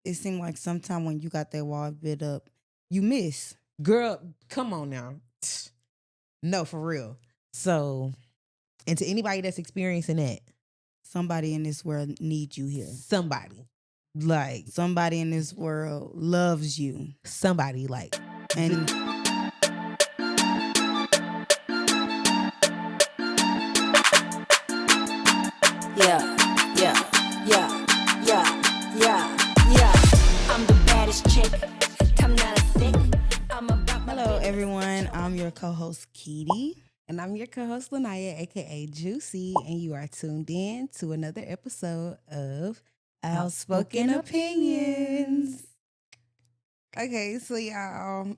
it seemed like sometime when you got that wall built up, you miss. Girl, come on now. No, for real. So, and to anybody that's experiencing that, Somebody in this world needs you here. somebody, like, Somebody in this world loves you. somebody, like, And yeah. I'm the baddest chick. I'm not a sick. I'm about my hello, business. everyone. I'm your co-host, Keedy. and I'm your co-host, Lanaya, aka Juicy, and you are tuned in to another episode of Outspoken Opinions. Okay, so y'all,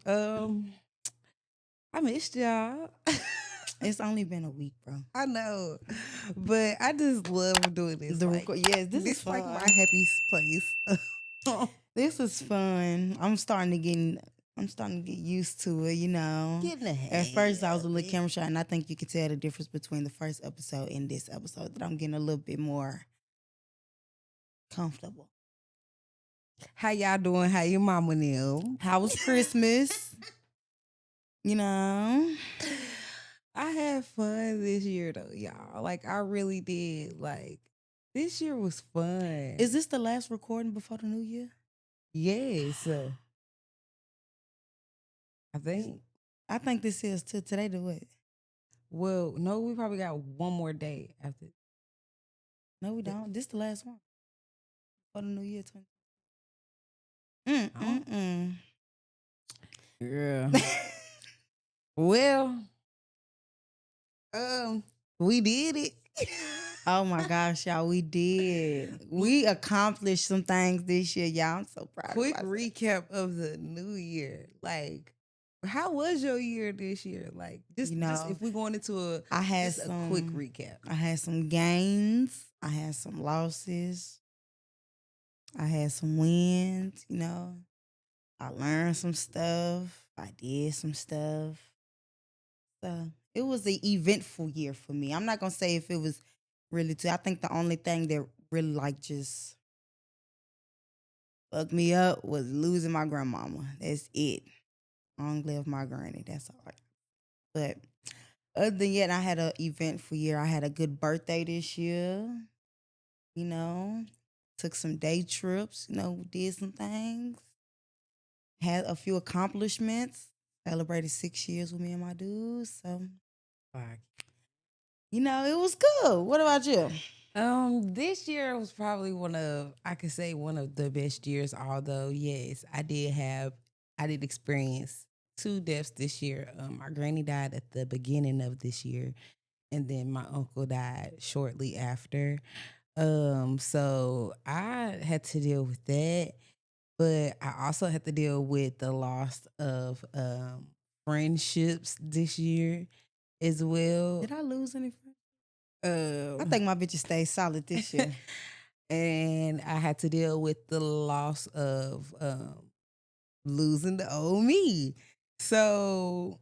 I missed y'all. It's only been a week, bro. I know, but I just love doing this. Yes, this is like fun. my happy place. This is fun. I'm starting to get used to it, you know. Getting ahead. At first, I was a little camera shy, and I think you can tell the difference between the first episode and this episode, that I'm getting a little bit more comfortable. How y'all doing? How your mama them? How was Christmas? You know? I had fun this year though, y'all. Like I really did. Like this year was fun. Is this the last recording before the new year? Yes. I think this is to today to what? Well, no, we probably got one more day after. No, we don't. This the last one. For the new year 20. Yeah. Well, we did it. Oh my gosh, y'all, we did. We accomplished some things this year, y'all. I'm so proud. Quick recap of the new year. Like, how was your year this year? Like, just if we're going into a quick recap. I had some gains. I had some losses. I had some wins, you know. I learned some stuff. I did some stuff. So it was an eventful year for me. I'm not gonna say if it was really too. I think the only thing that really like just fucked me up was losing my grandmama. That's it. Long live my granny. That's all right. But other than that, I had an eventful year. I had a good birthday this year. You know, took some day trips. You know, did some things. Had a few accomplishments. Celebrated 6 years with me and my dudes. So, you know, it was good. What about you? This year was probably one of the best years, although yes, I did experience two deaths this year. My granny died at the beginning of this year, and then my uncle died shortly after. So I had to deal with that, but I also had to deal with the loss of friendships this year as well. Did I lose any friends? I think my bitches stayed solid this year. And I had to deal with the loss of losing the old me. So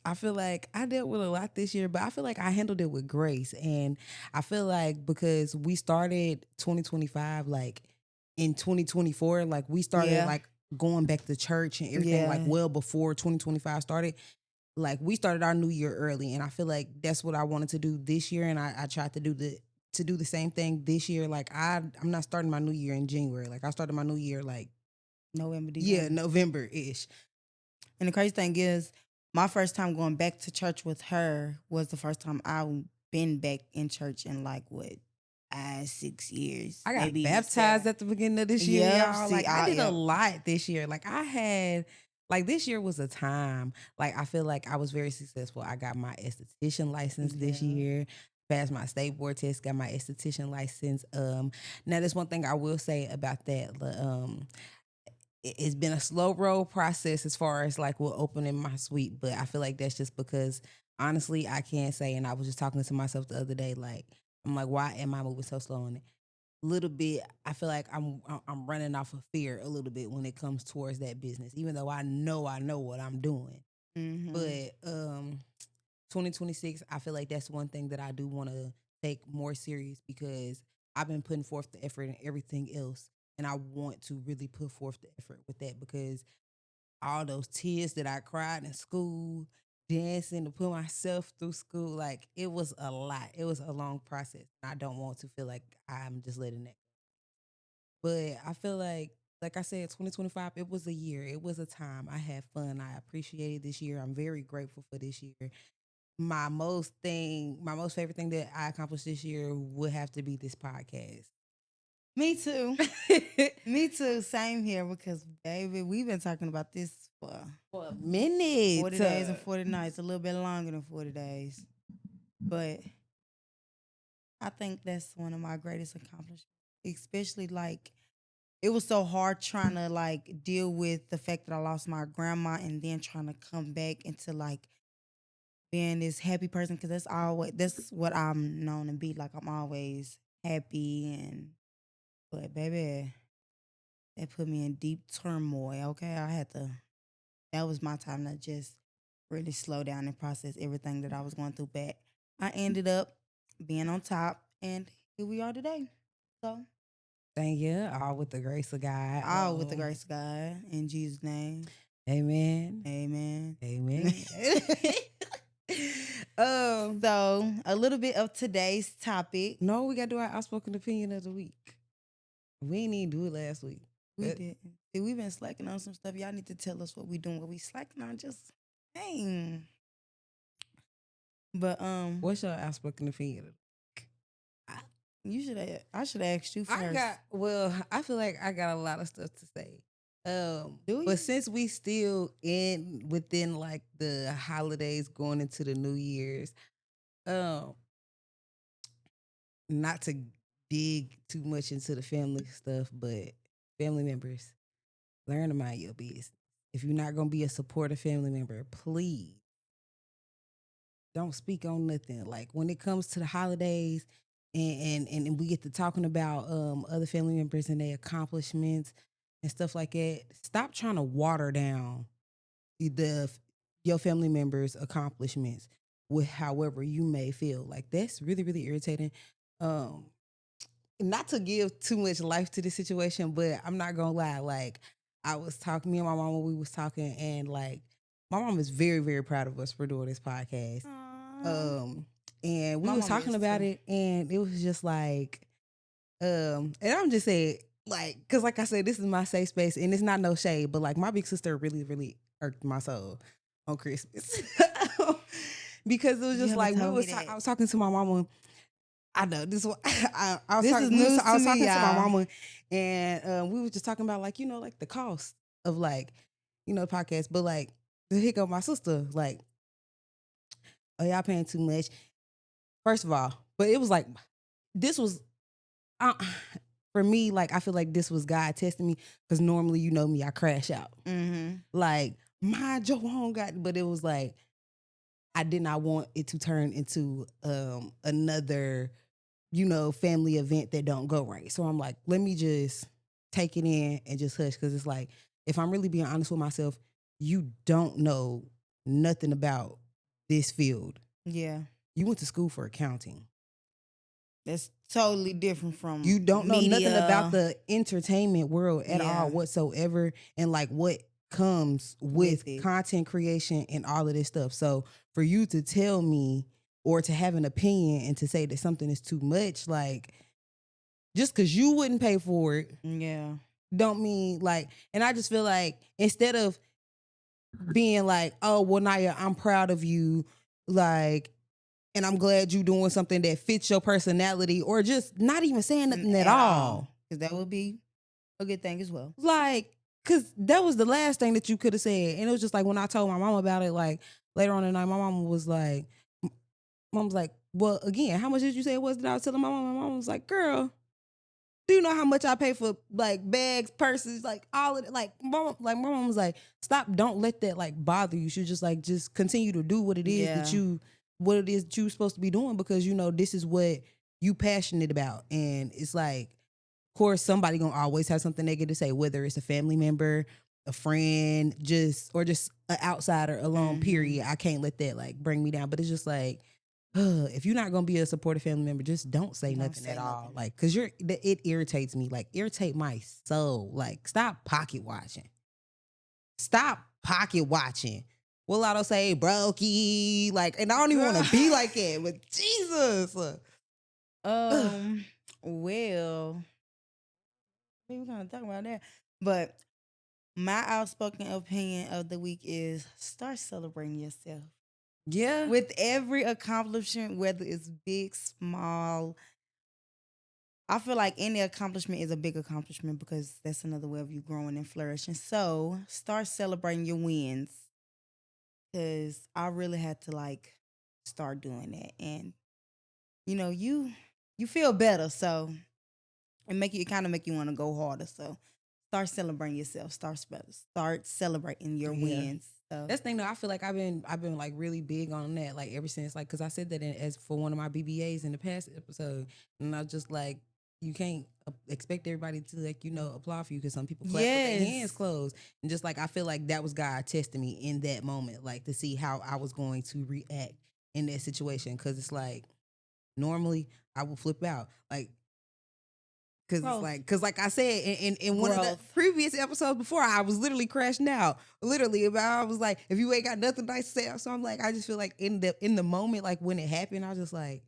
I feel like I dealt with a lot this year, but I feel like I handled it with grace. And I feel like because we started 2025, like in 2024, like we started like going back to church and everything like well before 2025 started. Like we started our new year early, and I feel like that's what I wanted to do this year, and I tried to do the same thing this year. Like I'm not starting my new year in January. Like I started my new year like November, December. Yeah, November-ish. And the crazy thing is, my first time going back to church with her was the first time I've been back in church in like 6 years. I got baptized at the beginning of this year, y'all. Like I did a lot this year. Like I had. Like this year was a time. Like I feel like I was very successful. I got my esthetician license this year. Passed my state board test. Got my esthetician license. Now there's one thing I will say about that. It's been a slow roll process as far as like we're opening my suite, but I feel like that's just because honestly I can't say. And I was just talking to myself the other day. Like I'm like, why am I moving so slow on it? Little bit, I feel like I'm running off of fear a little bit when it comes towards that business, even though I know what I'm doing. Mm-hmm. But 2026, I feel like that's one thing that I do want to take more serious because I've been putting forth the effort and everything else, and I want to really put forth the effort with that because all those tears that I cried in school, dancing to put myself through school, like it was a lot. It was a long process. I don't want to feel like I'm just letting that. But I feel like I said, 2025, it was a year. It was a time. I had fun. I appreciated this year. I'm very grateful for this year. My most favorite thing that I accomplished this year would have to be this podcast. Me too. Me too. Same here because, baby, we've been talking about this For a minute. 40 days and 40 nights, a little bit longer than 40 days. But I think that's one of my greatest accomplishments, especially like it was so hard trying to like deal with the fact that I lost my grandma and then trying to come back into like being this happy person because that's what I'm known to be. Like I'm always happy but baby, that put me in deep turmoil. Okay, that was my time to just really slow down and process everything that I was going through. But I ended up being on top, and here we are today. So, thank you. All with the grace of God. all with the grace of God in Jesus' name. Amen. Amen. Amen. So a little bit of today's topic. No, we gotta do our outspoken opinion of the week. We didn't even do it last week. We did. See, we've been slacking on some stuff. Y'all need to tell us what we doing. What we slacking on? Just dang. But what's your outspoken opinion? I should have asked you first. I feel like I got a lot of stuff to say. Do you? But since we still within like the holidays going into the New Year's, not to dig too much into the family stuff, but family members, learn to mind your business. If you're not gonna be a supportive family member, please don't speak on nothing. Like when it comes to the holidays and we get to talking about other family members and their accomplishments and stuff like that, stop trying to water down your family members' accomplishments with however you may feel. Like that's really, really irritating. Not to give too much life to the situation, but I'm not gonna lie. Like I was talking, me and my mama, we was talking, and like my mom is very, very proud of us for doing this podcast. And we was talking about it, and it was just like, and I'm just saying, like, cause like I said, this is my safe space, and it's not no shade, but like my big sister really, really irked my soul on Christmas because it was just like I was talking to my mama. I know this. I was talking to my mama, and we were just talking about like like the cost of like the podcast, but like the hiccup my sister like, oh y'all paying too much. First of all, but it was like this was for me, like I feel like this was God testing me because normally me, I crash out. Mm-hmm. Like mind your own God, but it was like I did not want it to turn into another family event that don't go right. So I'm like, let me just take it in and just hush because it's like if I'm really being honest with myself, you don't know nothing about this field. Yeah. You went to school for accounting. That's totally different from you don't know media. Nothing about the entertainment world at all whatsoever, and like what comes with content creation and all of this stuff. So for you to tell me or to have an opinion and to say that something is too much, like just because you wouldn't pay for it, don't mean like. And I just feel like instead of being like, oh well, Naya, I'm proud of you, like. And I'm glad you're doing something that fits your personality, or just not even saying nothing at all. Because that would be a good thing as well. Like, because that was the last thing that you could have said. And it was just like when I told my mom about it, like later on in the night, my mom was like, well, again, how much did you say it was that I was telling my mom? My mom was like, girl, do you know how much I pay for like bags, purses, like all of it? Like my mom was like, stop, don't let that like bother you. You should just continue to do what it is that you're supposed to be doing, because this is what you passionate about. And it's like, of course, somebody gonna always have something negative to say, whether it's a family member, a friend, or just an outsider alone, period. I can't let that like bring me down. But it's just like, if you're not gonna be a supportive family member, just don't say Don't nothing say at all. nothing. Like, cause it irritates me. Like, irritate my soul. Like, stop pocket watching. Stop pocket watching. Will Lotto say brokey? Like, and I don't even want to be like that, but Jesus. Well, we were gonna talk about that. But my outspoken opinion of the week is start celebrating yourself. Yeah. With every accomplishment, whether it's big, small. I feel like any accomplishment is a big accomplishment because that's another way of you growing and flourishing. So start celebrating your wins. Cause I really had to like start doing that. And you feel better. So it kind of make you want to go harder. So start celebrating yourself. Start celebrating your wins. So that's the thing though. I feel like I've been like really big on that. Like ever since like because I said that as for one of my BBAs in the past episode, and I was just like, you can't expect everybody to like applaud for you because some people clap with their hands closed, and just like I feel like that was God testing me in that moment, like to see how I was going to react in that situation. Because it's like normally I will flip out, like. Cause like I said in one of the previous episodes before, I was literally crashing out. Literally, I was like, if you ain't got nothing nice to say, so I'm like, I just feel like in the moment, like when it happened, I was just like,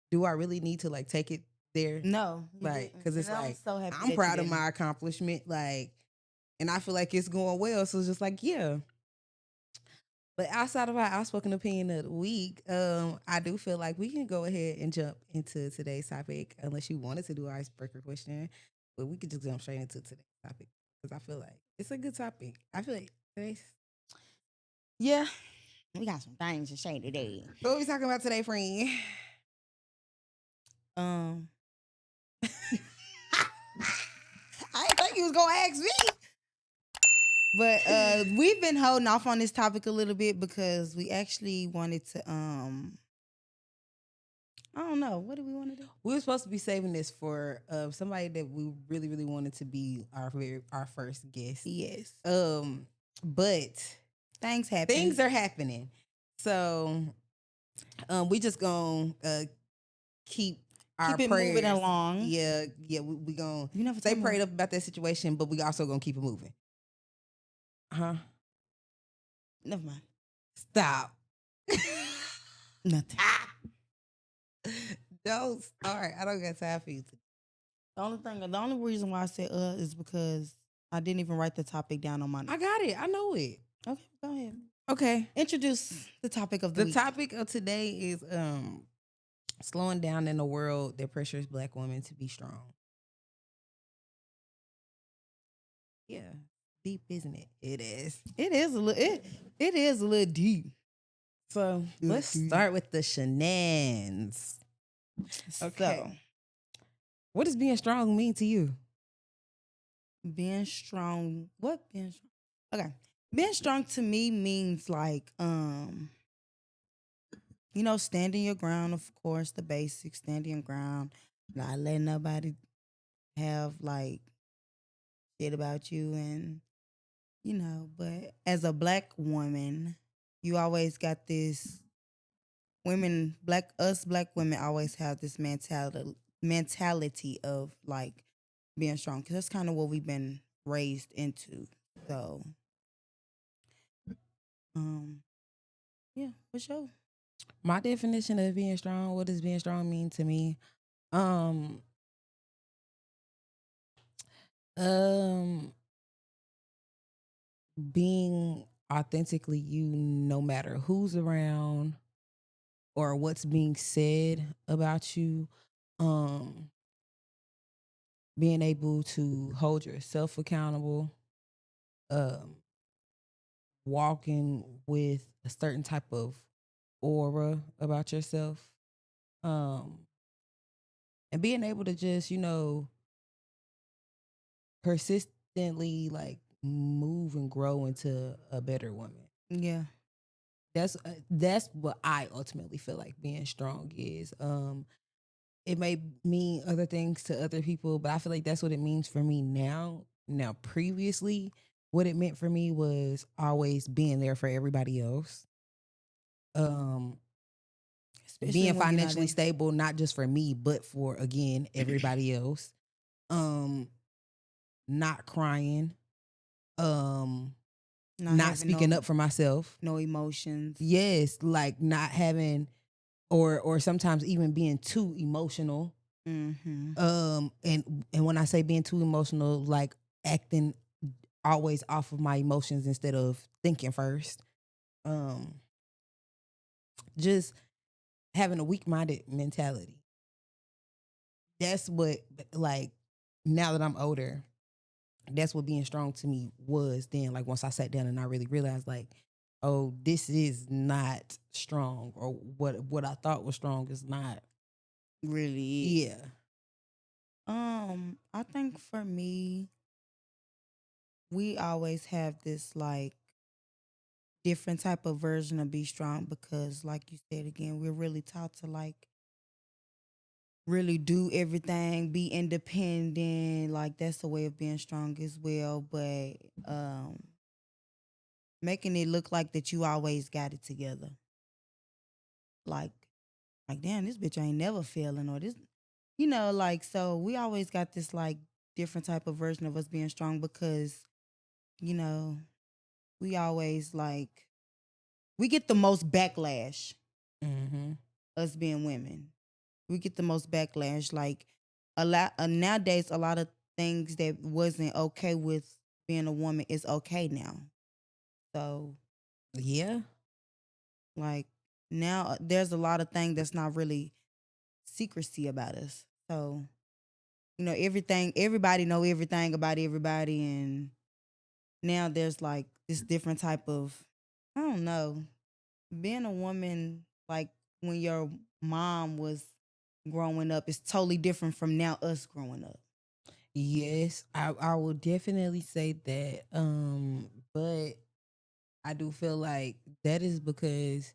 do I really need to like take it there? No, like because it's like so happy I'm proud of my accomplishment, like, and I feel like it's going well. So it's just like yeah. But outside of our outspoken opinion of the week, I do feel like we can go ahead and jump into today's topic, unless you wanted to do our icebreaker question. But we could just jump straight into today's topic because I feel like it's a good topic. I feel like today's. Yeah, we got some things to say today. What are we talking about today, friend? I didn't think you was gonna ask me. But we've been holding off on this topic a little bit because we actually wanted to I don't know. What do we want to do? We were supposed to be saving this for somebody that we really, really wanted to be our first guest. Yes. But things happen. Things are happening. So we just gonna keep our it prayers moving along. Yeah, we gonna stay prayed up about that situation, but we also gonna keep it moving. Huh? Never mind. Stop. Nothing. Don't start. I don't got time for you. The only reason why I said is because I didn't even write the topic down on my notes. I got it. I know it. Okay, go ahead. Okay. Introduce the topic of the week. The topic of today is slowing down in a world that pressures Black women to be strong. Yeah. Deep, isn't it? It is. It is a little deep. So let's start with the shenanigans. Okay. So, what does being strong mean to you? Being strong. What being strong? Okay. Being strong to me means like standing your ground, of course, the basics, standing your ground, not letting nobody have like shit about you and but as a Black woman, you always got this Black women always have this mentality of like being strong because that's kind of what we've been raised into. So, yeah, for sure. My definition of being strong, what does being strong mean to me? Being authentically you no matter who's around or what's being said about you, being able to hold yourself accountable, walking with a certain type of aura about yourself, and being able to just persistently like move and grow into a better woman. Yeah. That's what I ultimately feel like being strong is. It may mean other things to other people, but I feel like that's what it means for me now. Now, previously, what it meant for me was always being there for everybody else. Especially being when you're not financially in. stable, not just for me, but for again everybody else. Not crying, um, Not not having speaking up for myself. no emotions. Yes, like not having, or sometimes even being too emotional. Mm-hmm. And when I say being too emotional, like acting always off of my emotions instead of thinking first. Um, just having a weak-minded mentality. That's what, like, now that I'm older, that's what being strong to me was then. Like, once I sat down and I really realized, like, oh, this is not strong, or what I thought was strong is not. Really. Yeah. I think for me, we always have this like different type of version of be strong because, like you said again, we're really taught to like really do everything, be independent. Like that's a way of being strong as well. But making it look like that you always got it together. Like, damn, this bitch ain't never failing, or this, like, so we always got this like different type of version of us being strong because, you know, we always like, we get the most backlash, Mm-hmm. us being women. We get the most backlash. Like, a lot, nowadays, a lot of things that wasn't okay with being a woman is okay now. So, Yeah. like, now there's a lot of things that's not really secrecy about us. So, everybody know everything about everybody, and now there's like this different type of, I don't know, being a woman, like when your mom was growing up is totally different from now us growing up. Yes, I will definitely say that. But I do feel like that is because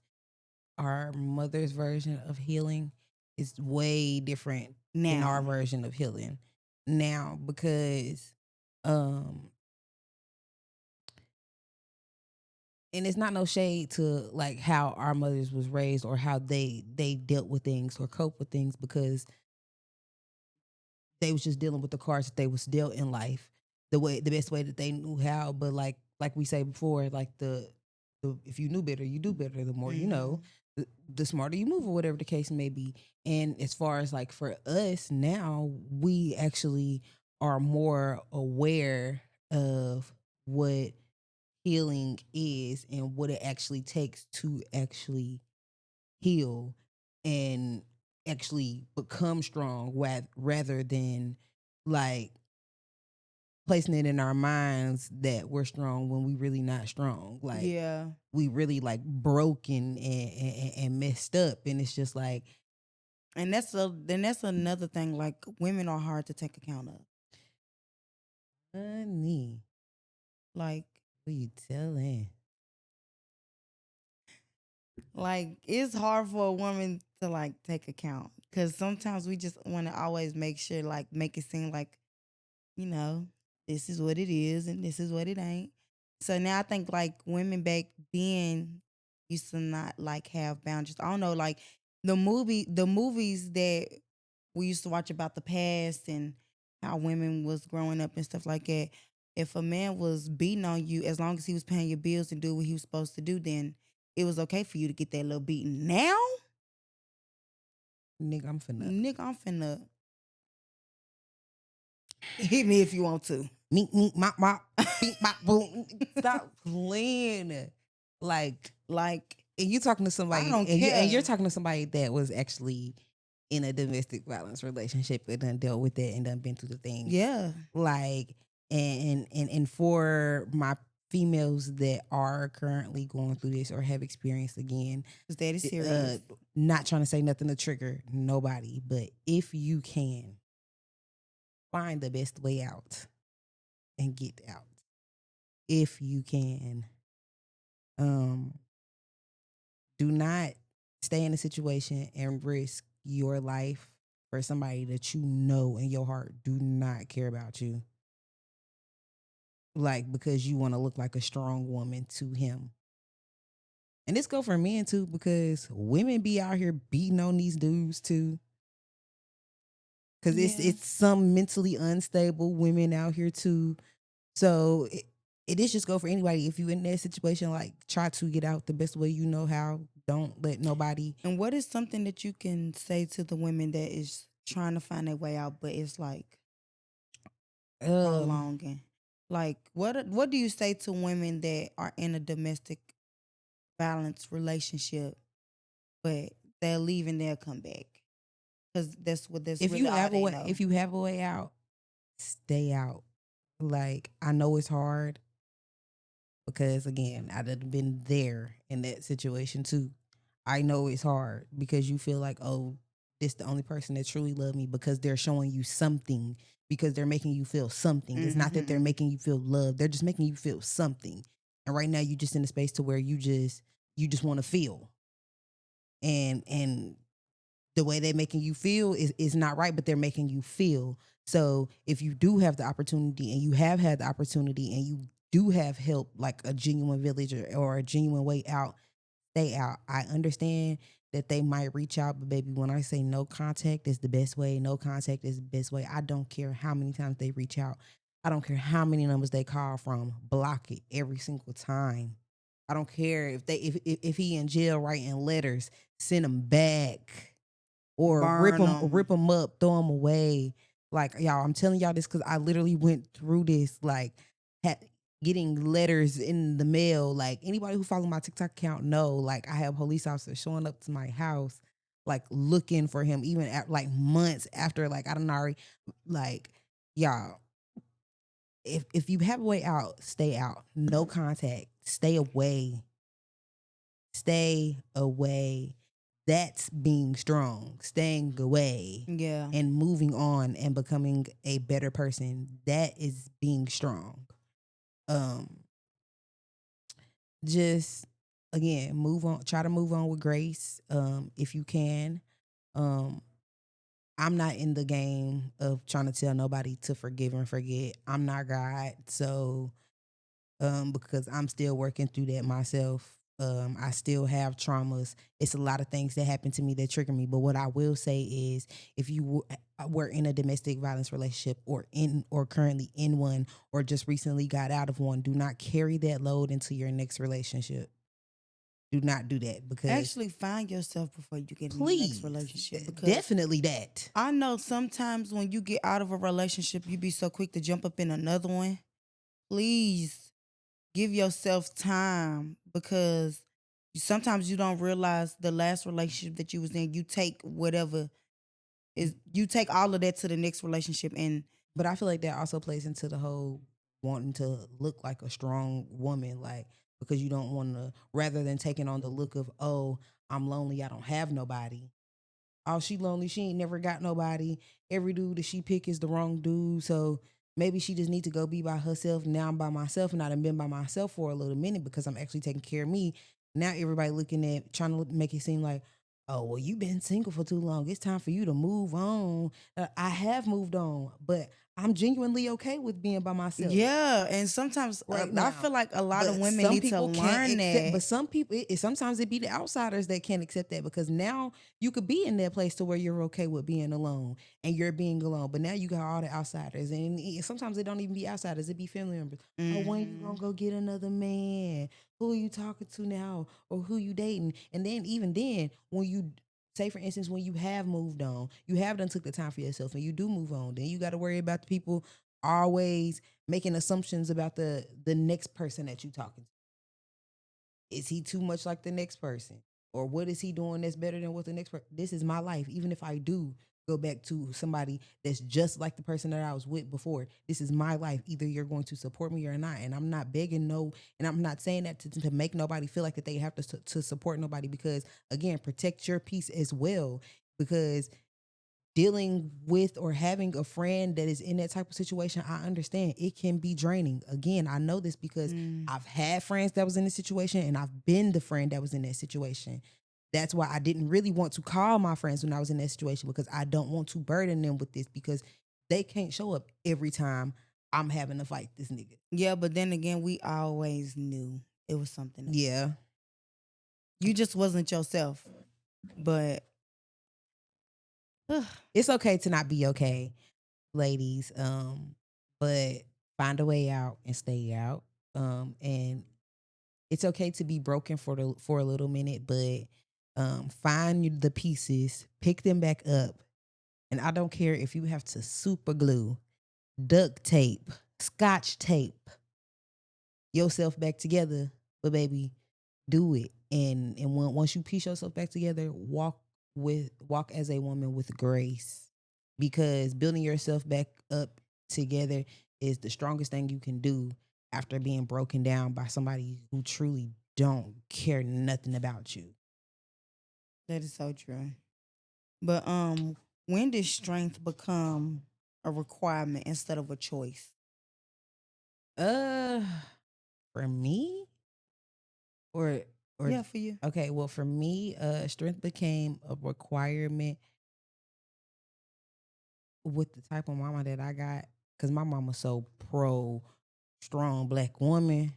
our mother's version of healing is way different than our Now, version of healing now, because um and it's not no shade to like how our mothers was raised or how they dealt with things or cope with things, because they was just dealing with the cards that they was dealt in life the best way that they knew how. But like we say before, like the if you knew better, you do better. The more you know, the smarter you move, or whatever the case may be. And as far as like for us now, we actually are more aware of what healing is and what it actually takes to actually heal and actually become strong, rather than like placing it in our minds that we're strong when we really not strong. Like, yeah, we really like broken and messed up, and it's just like, and that's another thing. Like, women are hard to take account of. honey, Like, what you telling? it's hard for a woman to like take account because sometimes we just want to always make sure, like, make it seem like, you know, this is what it is and this is what it ain't. So now I think like women back then used to not like have boundaries. I don't know, like the movies that we used to watch about the past and how women was growing up and stuff like that. If a man was beating on you, as long as he was paying your bills and doing what he was supposed to do, then it was okay for you to get that little beating. Now, nigga, I'm finna hit me if you want to. Meet, mop, beat, mop, boom. Stop playing. Like, and you talking to somebody, I don't and care. you're talking to somebody that was actually in a domestic violence relationship and done dealt with it and done been through the things. Yeah. Like, and for my females that are currently going through this or have experienced again, Is that serious? not trying to say nothing to trigger nobody, but if you can find the best way out and get out, if you can, um do not stay in a situation and risk your life for somebody that you know in your heart do not care about you, like because you want to look like a strong woman to him. And this go for men too, because women be out here beating on these dudes too. Because it's some mentally unstable women out here too. So it is just go for anybody. If you in that situation, like try to get out the best way you know how. Don't let nobody. And what is something that you can say to the women that is trying to find their way out, but it's like prolonging? Like what do you say to women that are in a domestic violence relationship, but they're leaving, they'll come back? Because that's if really you all have a they way, know. if you have a way out, stay out. Like I know it's hard because again, I've been there in that situation too. I know it's hard because you feel like, oh, this the only person that truly love me because they're showing you something, because they're making you feel something. It's not that they're making you feel love; they're just making you feel something. And right now, you just in a space to where you just want to feel, and the way they're making you feel is not right, but they're making you feel. So if you do have the opportunity, and you have had the opportunity, and you do have help, like a genuine village or a genuine way out, stay out. I understand that they might reach out, but baby, when I say no contact is the best way, no contact is the best way. I don't care how many times they reach out. I don't care how many numbers they call from. Block it every single time. I don't care if he in jail writing letters, send him back or Burn them. rip them up, throw them away. Like y'all, I'm telling y'all this because I literally went through this. Like, getting letters in the mail. Like anybody who follow my TikTok account know. Like I have police officers showing up to my house, like looking for him, even at like months after. Like I don't already, like y'all. If you have a way out, stay out. No contact. Stay away. Stay away. That's being strong, staying away. Yeah. And moving on and becoming a better person. That is being strong. Just again, move on, try to move on with grace. If you can. I'm not in the game of trying to tell nobody to forgive and forget. I'm not God. So because I'm still working through that myself. I still have traumas. It's a lot of things that happen to me that trigger me. But what I will say is, if you were in a domestic violence relationship, or currently in one, or just recently got out of one, do not carry that load into your next relationship. Do not do that, because Actually find yourself before you get in the next relationship. Because definitely that. I know sometimes when you get out of a relationship, you be so quick to jump up in another one. Please give yourself time, because sometimes you don't realize the last relationship that you was in, you take you take all of that to the next relationship. And But I feel like that also plays into the whole wanting to look like a strong woman, like because you don't want to, rather than taking on the look of, oh, I'm lonely, I don't have nobody. Oh, she lonely, she ain't never got nobody. Every dude that she pick is the wrong dude, so maybe she just need to go be by herself. Now I'm by myself, and I've been by myself for a little minute because I'm actually taking care of me. Now everybody looking at, trying to make it seem like, oh, well, you've been single for too long. It's time for you to move on. I have moved on, but I'm genuinely okay with being by myself. yeah, and sometimes Right I now. feel like a lot of But women some need to people can't learn accept, that. but some people, sometimes it be the outsiders that can't accept that, because now you could be in that place to where you're okay with being alone, and you're being alone. But now you got all the outsiders, and sometimes it don't even be outsiders; it be family members. Oh, when you gonna go get another man? Who are you talking to now, or who you dating? And then even then, when you say, for instance, when you have moved on, you have done took the time for yourself, and you do move on, then you got to worry about the people always making assumptions about the next person that you talking to. Is he too much like the next person? Or what is he doing that's better than what the next person? This is my life. Even if I do go back to somebody that's just like the person that I was with before, this is my life. Either you're going to support me or not. And I'm not begging and I'm not saying that to make nobody feel like that they have to support nobody, because again, protect your peace as well. Because dealing with or having a friend that is in that type of situation, I understand it can be draining. Again, I know this because I've had friends that was in this situation, and I've been the friend that was in that situation. That's why I didn't really want to call my friends when I was in that situation, because I don't want to burden them with this, because they can't show up every time I'm having to fight this nigga. Yeah, but then again, we always knew it was something else. Yeah. You just wasn't yourself. But it's okay to not be okay, ladies. But find a way out and stay out. And it's okay to be broken for a little minute, but find the pieces, pick them back up. And I don't care if you have to super glue, duct tape, scotch tape yourself back together, but baby, do it. And once you piece yourself back together, walk as a woman with grace, because building yourself back up together is the strongest thing you can do after being broken down by somebody who truly don't care nothing about you. that is so true. But when did strength become a requirement instead of a choice? For me, or Yeah, for you. okay, well, for me, strength became a requirement with the type of mama that I got, because my mama's so pro strong black woman.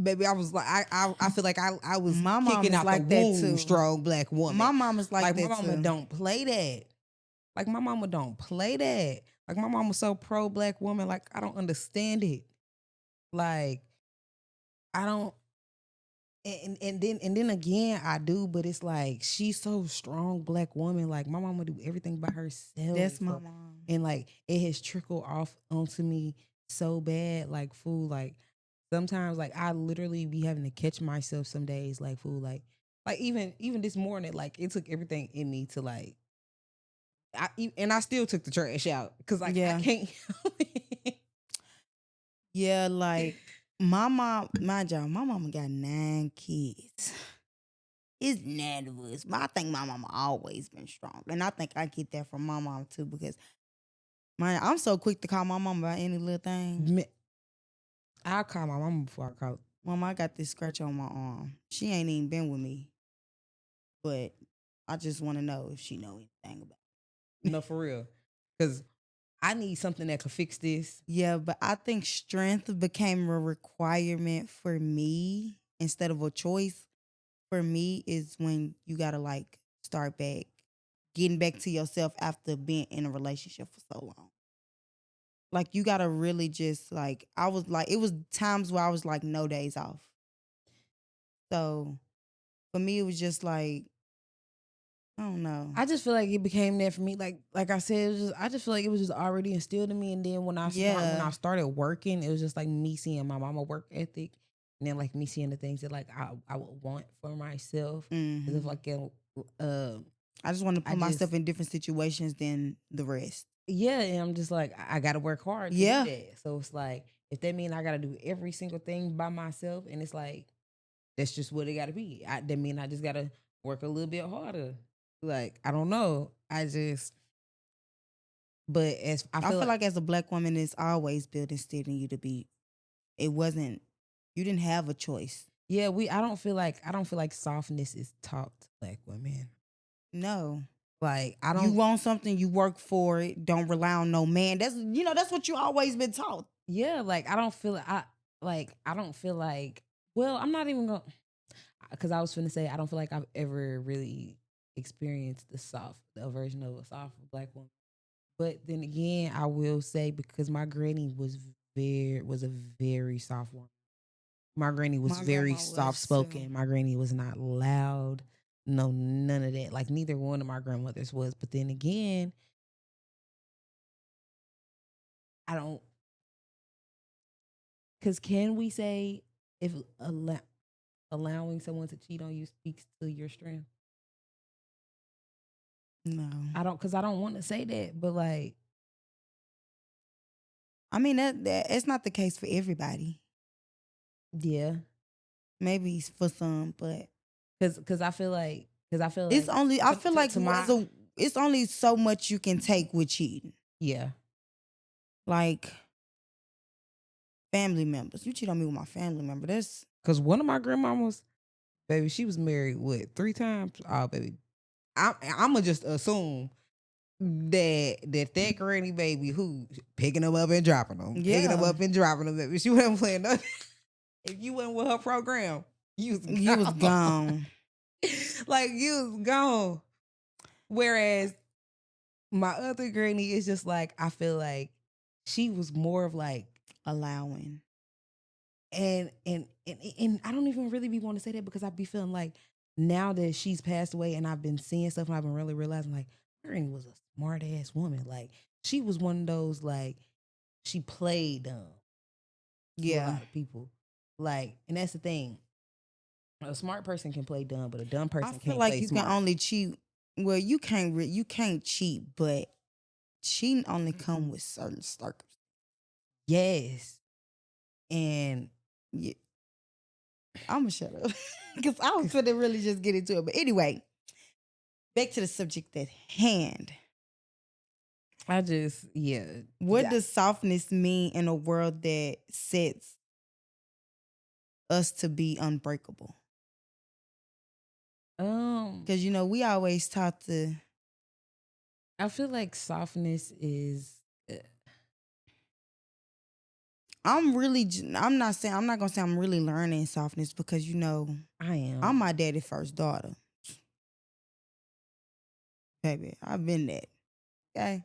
Baby, I was like, I feel like I was My mom kicking is out like the that womb, too. strong black woman. My mom is like that my mama too. don't play that. Like my mama don't play that. Like my mama's so pro black woman. Like I don't understand it. Like I don't. And then again I do, but it's like she's so strong black woman. Like my mama do everything by herself. That's my mom. And like it has trickled off onto me so bad. Like fool, like sometimes like I literally be having to catch myself some days, like fool, like even this morning, like it took everything in me to like I still took the trash out because like Yeah. I can't. Yeah, like my mom, mind y'all, my mama got 9 kids. It's 9 of us. But I think my mama always been strong. And I think I get that from my mom too, because I'm so quick to call my mama about any little thing. I'll call my mama before I call. Mama, I got this scratch on my arm. She ain't even been with me. But I just want to know if she know anything about it. No, for real. Because I need something that could fix this. Yeah, but I think strength became a requirement for me instead of a choice. For me is when you gotta like start back, getting back to yourself after being in a relationship for so long. Like you gotta really just like, I was like, it was times where I was like no days off. So for me, it was just like, I don't know. I just feel like it became that for me. Like I said, it was just, I just feel like it was just already instilled in me. And then when I started working, it was just like me seeing my mama work ethic, and then like me seeing the things that like I would want for myself. Mhm. As if like I just want to put myself in different situations than the rest. Yeah, and I'm just like I got to work hard to do that. So it's like if that means I got to do every single thing by myself, and it's like that's just what it got to be. That mean I just got to work a little bit harder. Like I don't know. But as I feel like as a black woman, it's always built instilled in you to be. It wasn't. You didn't have a choice. Yeah, I don't feel like softness is taught to black women. No. Like I don't. You want something, you work for it. Don't rely on no man. That's that's what you always been taught. Yeah, like I don't feel like. Well, I'm not even gonna. Because I was finna say I don't feel like I've ever really experienced the version of a soft black woman. But then again, I will say because my granny was a very soft woman. My granny was very soft spoken. My granny was not loud. No, none of that. Like neither one of my grandmothers was. But then again, I don't. Because can we say if allowing someone to cheat on you speaks to your strength? No, I don't. Because I don't want to say that, but like, I mean that it's not the case for everybody. Yeah, maybe for some, but because I feel like it's only I feel like it's only so much you can take with cheating. Yeah, like family members. You cheat on me with my family member. That's because one of my grandmamas, baby, she was married 3 times. Oh, baby, I'ma just assume that granny baby who picking them up and dropping them, picking them up and dropping them. Baby, she wasn't playing nothing. If you went with her program, You was You was gone. Like you was gone. Whereas my other granny is just like, I feel like she was more of like Allowing. and I don't even really be want to say that because I be feeling like now that she's passed away and I've been seeing stuff and I've been really realizing like my granny was a smart ass woman. Like she was one of those like she played dumb to a Yeah. lot of people. Like, and that's the thing. A smart person can play dumb, but a dumb I person feel can't like play you smart. can only cheat. Well, you can't cheat, but cheating only come with certain circumstances. Yes. And Yeah. I'm gonna shut up because I was gonna really just get into it. But anyway, back to the subject at hand. I just, yeah. What does softness mean in a world that sets us to be unbreakable? Because we always taught to. I feel like softness is. I'm not gonna say I'm really learning softness because I am. I'm my daddy's first daughter. Baby, I've been that. Okay.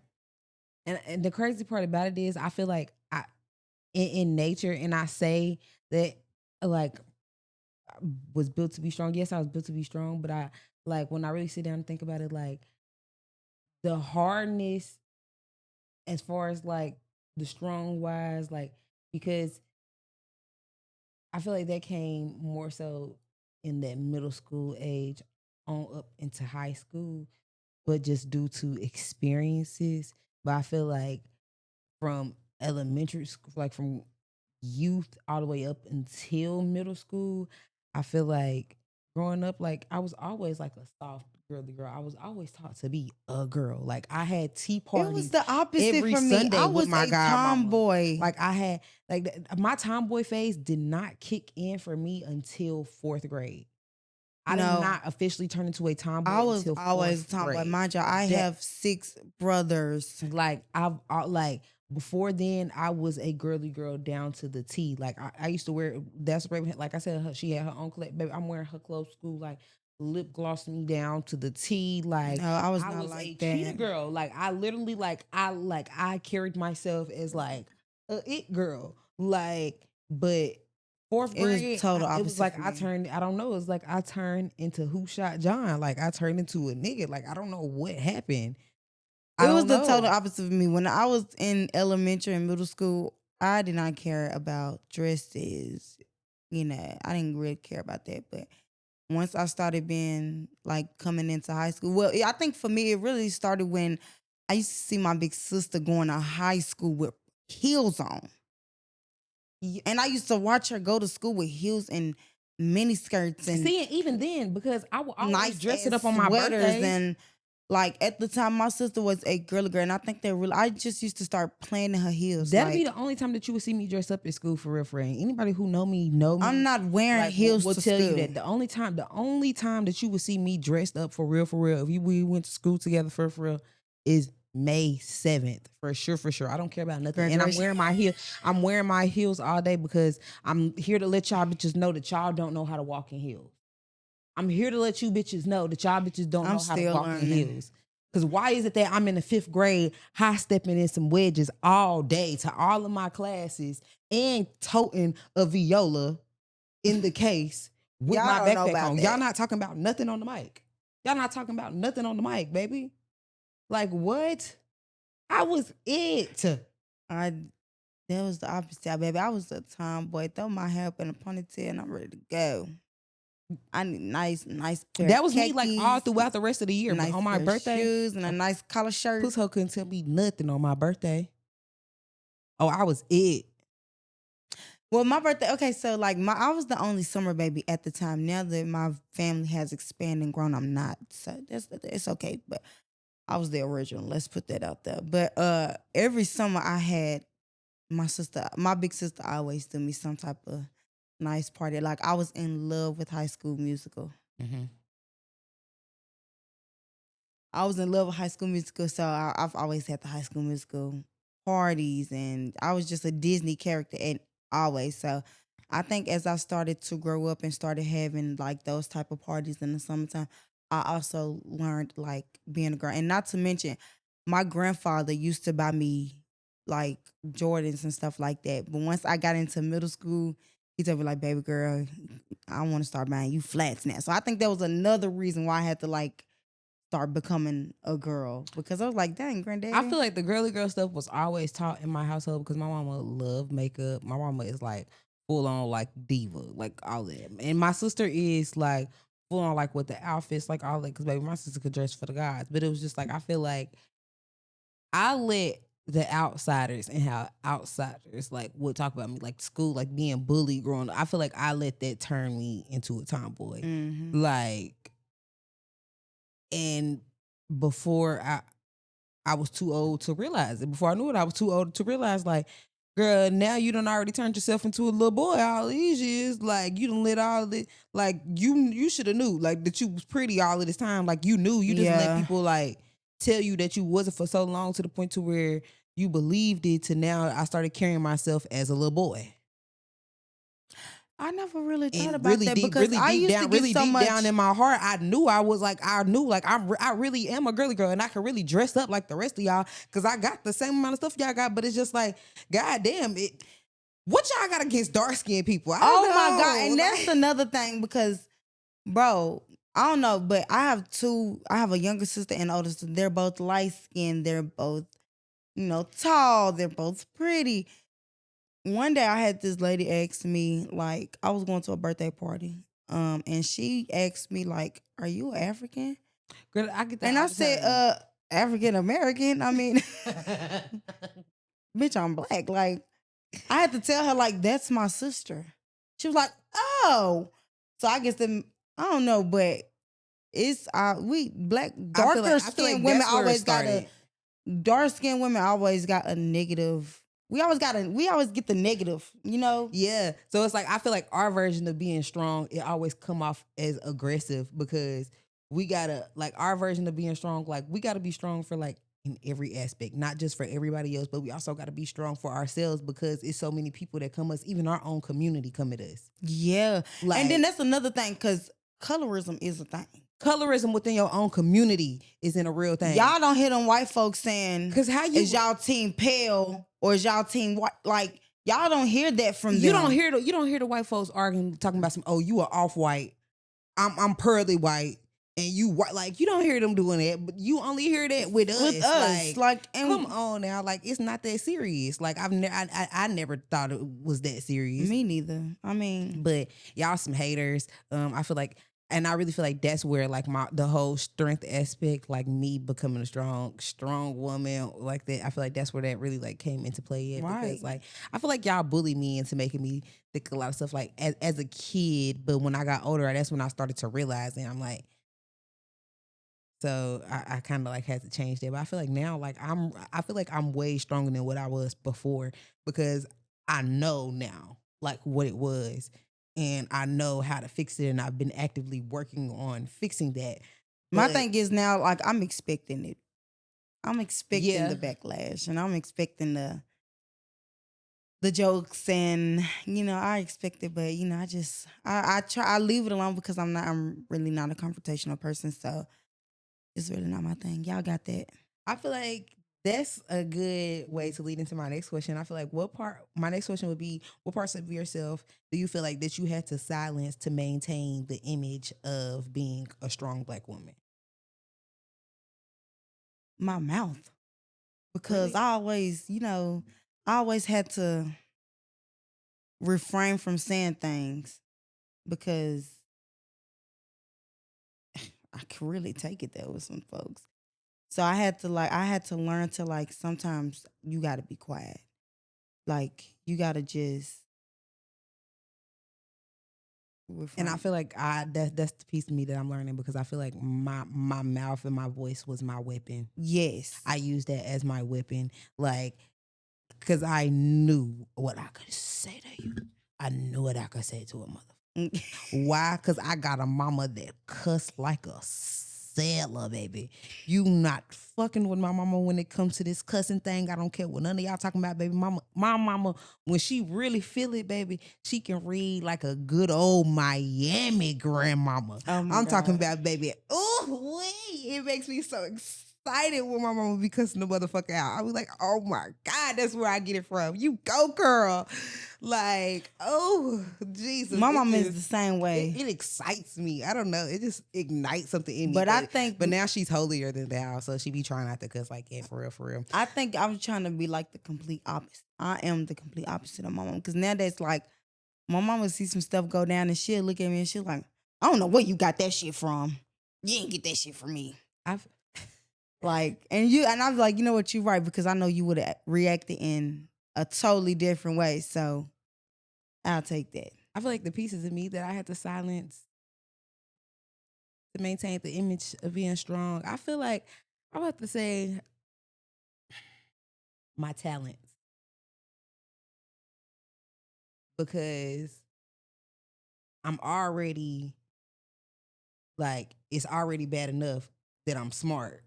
And the crazy part about it is, I feel like in nature, and I say that like I was built to be strong. Yes, I was built to be strong, but I like when I really sit down and think about it, like the hardness as far as like the strong wise, like because I feel like that came more so in that middle school age on up into high school, but just due to experiences. But I feel like from elementary school, like from youth all the way up until middle school, I feel like growing up, like I was always like a soft girly girl. I was always taught to be a girl. Like I had tea parties. It was the opposite every for me. Sunday I with was my a godmama. tomboy. Like I had my tomboy phase did not kick in for me until 4th grade. I did not officially turn into a tomboy I was until always a 4th tomboy. grade. Mind you, I have 6 brothers. Like like before then, I was a girly girl down to the T. Like I used to wear that's like I said, she had her own clothes. Baby, I'm wearing her clothes to school. Like lip glossing me down to the T. Like No, I was I not was like a that. cheetah girl. Like I literally I carried myself as like a it girl. Like but 4th It was grade, total it was opposite like for I me. turned. I don't know. It's like I turned into Who Shot John. Like I turned into a nigga. Like I don't know what happened. It I was don't the know. total opposite of me. When I was in elementary and middle school, I did not care about dresses. I didn't really care about that. But once I started being like coming into high school, well, I think for me, it really started when I used to see my big sister going to high school with heels on. And I used to watch her go to school with heels and mini skirts and See, even then, because I would always nice dress it up on my sweaters birthdays. and like at the time my sister was a girly girl and I think I just used to start playing in her heels. That'd be like, the only time that you would see me dress up at school for real, for real. Anybody who know me. I'm not wearing Like, heels will to tell school. you that the only time that you would see me dressed up for real, if we went to school together for real, is May 7th for sure. I don't care about nothing, and I'm wearing my heel. I'm wearing my heels all day because I'm here to let y'all bitches know that y'all don't know how to walk in heels. I'm here to let you bitches know that y'all bitches don't know how to walk in heels. Because why is it that I'm in the 5th grade high stepping in some wedges all day to all of my classes and toting a viola in the case with Y'all my don't know backpack about on? that. Y'all not talking about nothing on the mic. Y'all not talking about nothing on the mic, baby. Like what? I was it. That was the opposite, baby. I was a tomboy. Throw my hair up in a ponytail and I'm ready to go. I need nice pair That of was me like all khakis, throughout the rest of the year. nice But on my pair of birthday, shoes and a nice collar shirt. Puss hoe couldn't tell me nothing on my birthday. Oh, I was it. Well, my birthday, okay, so like I was the only summer baby at the time. Now that my family has expanded and grown, I'm not. So it's okay. But I was the original. Let's put that out there. But every summer I had my big sister always threw me some type of nice party. Like I was in love with High School Musical. Mm-hmm. I was in love with High School Musical, so I've always had the High School Musical parties, and I was just a Disney character and always. So I think as I started to grow up and started having like those type of parties in the summertime, I also learned like being a girl. And not to mention, my grandfather used to buy me like Jordans and stuff like that. But once I got into middle school, he told me like, baby girl, I want to start buying you flats now. So I think that was another reason why I had to like start becoming a girl, because I was like, dang, granddaddy. I feel like the girly girl stuff was always taught in my household because my mama loved makeup. My mama is like full on like diva, like all that. And my sister is like full on like with the outfits, like all that. Because baby, my sister could dress for the gods. But it was just like, I feel like I let the outsiders and how outsiders like would talk about me, like school, like being bullied growing up. I feel like I let that turn me into a tomboy. Mm-hmm. Like, and before I was too old to realize it. Before I knew it, I was too old to realize, like, girl, now you done already turned yourself into a little boy all these years. Like, you done let all the, like, you should have knew, like, that you was pretty all of this time. Like, you knew. You just let people, like, tell you that you wasn't for so long to the point to where you believed it, to now I started carrying myself as a little boy. I never really thought And about really that, deep, because really I deep used down, to get really so deep much down in my heart, I knew I really am a girly girl, and I can really dress up like the rest of y'all because I got the same amount of stuff y'all got. But it's just like, god damn it, what y'all got against dark skinned people? I don't Oh know. my God. And Like, that's another thing, because, bro, I don't know, but I have a younger sister and older sister. They're both light skinned. They're both, tall. They're both pretty. One day I had this lady ask me, like, I was going to a birthday party. And she asked me, like, are you African? girl, I get that. And all I the said, time. African American. I mean, bitch, I'm black. Like, I had to tell her, like, that's my sister. She was like, oh. So I guess I don't know, but it's we black darker skinned women always got a negative. We always get the negative, Yeah. So it's like, I feel like our version of being strong, it always come off as aggressive because we gotta, like, our version of being strong, like, we gotta be strong for, like, in every aspect, not just for everybody else, but we also gotta be strong for ourselves because it's so many people that come us, even our own community come at us. Yeah. Like, and then that's another thing, because colorism is a thing. Colorism within your own community isn't a real thing. Y'all don't hear them white folks saying, because is y'all team pale or is y'all team white? Like, y'all don't hear that from them. You don't hear the white folks arguing, talking about some, oh, you are off white, I'm pearly white, and you white. Like, you don't hear them doing that, but you only hear that with us. Like, come on now, like, it's not that serious. Like, I never thought it was that serious. Me neither. I mean, but y'all some haters. I feel like, and I really feel like that's where, like, the whole strength aspect, like me becoming a strong woman like that, I feel like that's where that really, like, came into play. Right. Because, like, I feel like y'all bully me into making me think a lot of stuff, like, as a kid. But when I got older, that's when I started to realize, and I'm like, so I kind of, like, had to change that. But I feel like now, like, I feel like I'm way stronger than what I was before because I know now, like, what it was. And I know how to fix it, and I've been actively working on fixing that. My thing is now, like, I'm expecting it. I'm expecting the backlash, and I'm expecting the jokes, and I expect it, but I leave it alone because I'm really not a confrontational person, so it's really not my thing. Y'all got that. I feel like that's a good way to lead into my next question. I feel like my next question would be, what parts of yourself do you feel like that you had to silence to maintain the image of being a strong black woman? My mouth. Because really? I always had to refrain from saying things because I could really take it there with some folks. So I had to learn to, like, sometimes you got to be quiet. Like, you got to just refrain. And I feel like that's the piece of me that I'm learning, because I feel like my mouth and my voice was my weapon. Yes. I used that as my weapon, like, because I knew what I could say to you. I knew what I could say to a mother. Why? Because I got a mama that cussed like a seller, baby. You not fucking with my mama when it comes to this cussing thing. I don't care what none of y'all talking about, baby. Mama, my mama, when she really feel it, baby, she can read like a good old Miami grandmama. I'm talking about, baby. Oh, wait, it makes me so excited when my mama be cussing the motherfucker out. I was like, oh my God, that's where I get it from. You go, girl. Like, oh, Jesus. My mom is the same way. It excites me. I don't know. It just ignites something in me. But I think... But now she's holier than thou, so she be trying not to cuss like, yeah, for real, for real. I think I was trying to be like the complete opposite. I am the complete opposite of my mom. Because nowadays, like, my mama see some stuff go down and she'll look at me and she'll like, I don't know where you got that shit from. You didn't get that shit from me. Like, and I was like, you know what, you're right, because I know you would have reacted in a totally different way. So I'll take that. I feel like the pieces of me that I had to silence to maintain the image of being strong, I feel like I would have to say my talents. Because I'm already, like, it's already bad enough that I'm smart.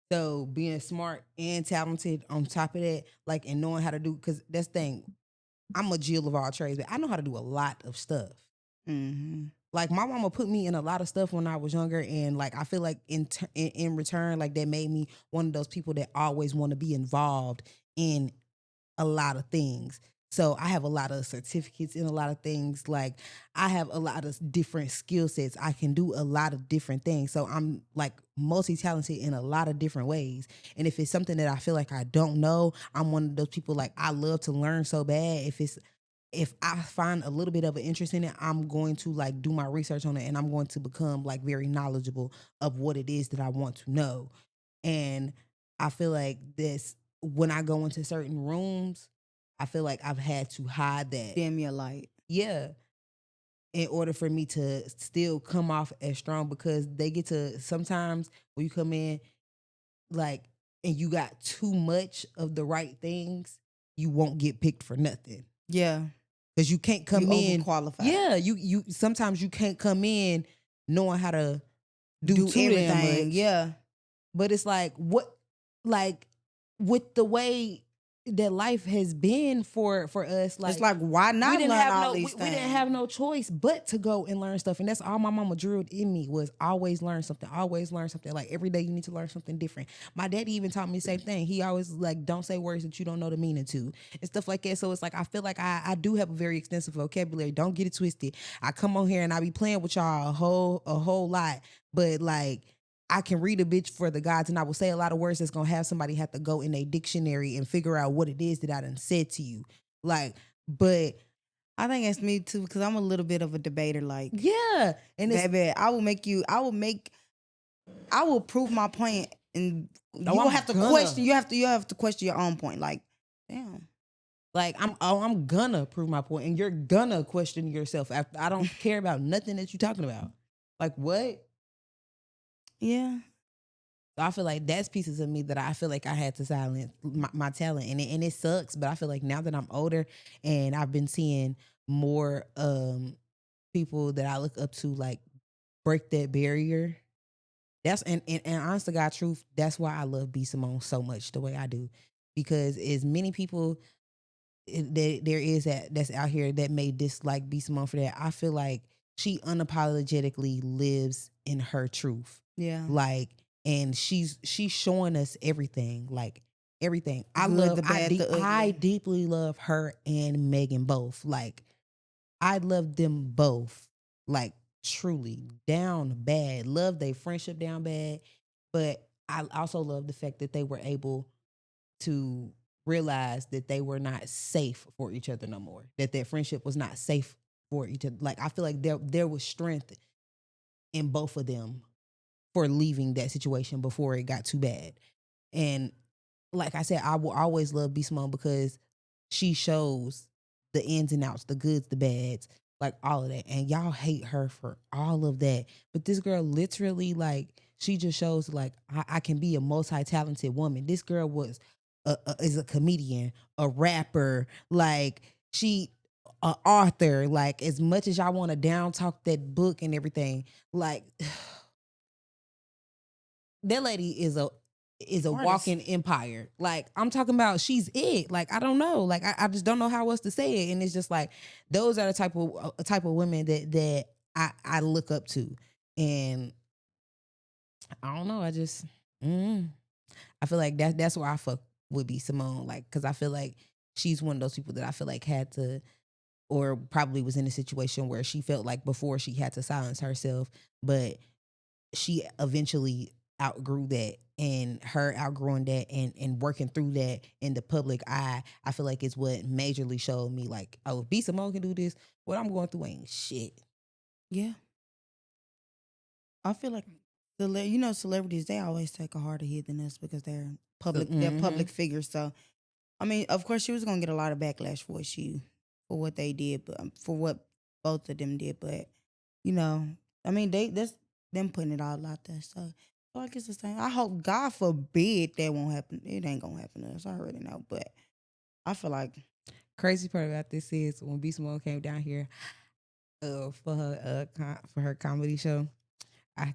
So being smart and talented on top of that, like, and knowing how to do, because that's the thing, I'm a Jill of all trades, but I know how to do a lot of stuff. Mm-hmm. Like, my mama put me in a lot of stuff when I was younger, and like I feel like in return, like, that made me one of those people that always want to be involved in a lot of things. So I have a lot of certificates in a lot of things. Like, I have a lot of different skill sets. I can do a lot of different things. So I'm like multi-talented in a lot of different ways. And if it's something that I feel like I don't know, I'm one of those people, like, I love to learn so bad. If I find a little bit of an interest in it, I'm going to like do my research on it, and I'm going to become like very knowledgeable of what it is that I want to know. And I feel like this, when I go into certain rooms, I feel like I've had to hide that. Dim your light. Yeah. In order for me to still come off as strong, because they get to, sometimes when you come in, like, and you got too much of the right things, you won't get picked for nothing. Yeah. Because you can't come in. Overqualified. Yeah. You sometimes you can't come in knowing how to do everything. Yeah. But it's like, what, like, with the way that life has been for us, like, it's like, why not learn all these things? We didn't have no choice but to go and learn stuff. And that's all my mama drilled in me, was always learn something, always learn something. Like, every day you need to learn something different. My daddy even taught me the same thing. He always like, don't say words that you don't know the meaning to, and stuff like that. So it's like, I feel like I do have a very extensive vocabulary. Don't get it twisted. I come on here and I be playing with y'all a whole lot, but like, I can read a bitch for the gods, and I will say a lot of words that's gonna have somebody have to go in a dictionary and figure out what it is that I done said to you. Like, but I think it's me too, because I'm a little bit of a debater. Like, yeah, and baby, I will prove my point, and you don't have to question. You have to question your own point. Like, damn. Like, I'm gonna prove my point, and you're gonna question yourself after. I don't care about nothing that you're talking about. Like, what? Yeah. So I feel like that's pieces of me that I feel like I had to silence my talent. And it sucks, but I feel like now that I'm older and I've been seeing more people that I look up to, like, break that barrier. That's and honest to God truth, that's why I love B. Simone so much the way I do. Because as many people there is that's out here that may dislike B. Simone for that, I feel like she unapologetically lives in her truth. Yeah. Like, and she's showing us everything, like everything. I deeply love her and Megan both. Like, I love them both. Like, truly, down bad. Love their friendship down bad. But I also love the fact that they were able to realize that they were not safe for each other no more. That their friendship was not safe for each other. Like, I feel like there was strength in both of them for leaving that situation before it got too bad. And like I said, I will always love B. Simone because she shows the ins and outs, the goods, the bads, like all of that. And y'all hate her for all of that. But this girl literally, like, she just shows, like, I can be a multi-talented woman. This girl is a comedian, a rapper, like, she an author. Like, as much as y'all want to down talk that book and everything, like, that lady is a Artist. walking empire. Like, I'm talking about, she's it. Like, I don't know. Like, I just don't know how else to say it. And it's just like, those are the type of women that I look up to. And I don't know. I just I feel like that's where I fuck would be Simone. Like, because I feel like she's one of those people that I feel like had to, or probably was in a situation where she felt like before she had to silence herself, but she eventually outgrew that, and her outgrowing that and working through that in the public eye, I feel like is what majorly showed me like, oh, if B Simone can do this, what I'm going through ain't shit. Yeah. I feel like celebrities, they always take a harder hit than us because they're public figures. So I mean, of course she was gonna get a lot of backlash for what they did, but for what both of them did. But I mean, that's them putting it all out there. So I like it's the same. I hope, God forbid, that won't happen. It ain't gonna happen to us. I already know, but I feel like crazy part about this is when B Simone came down here for her comedy show, I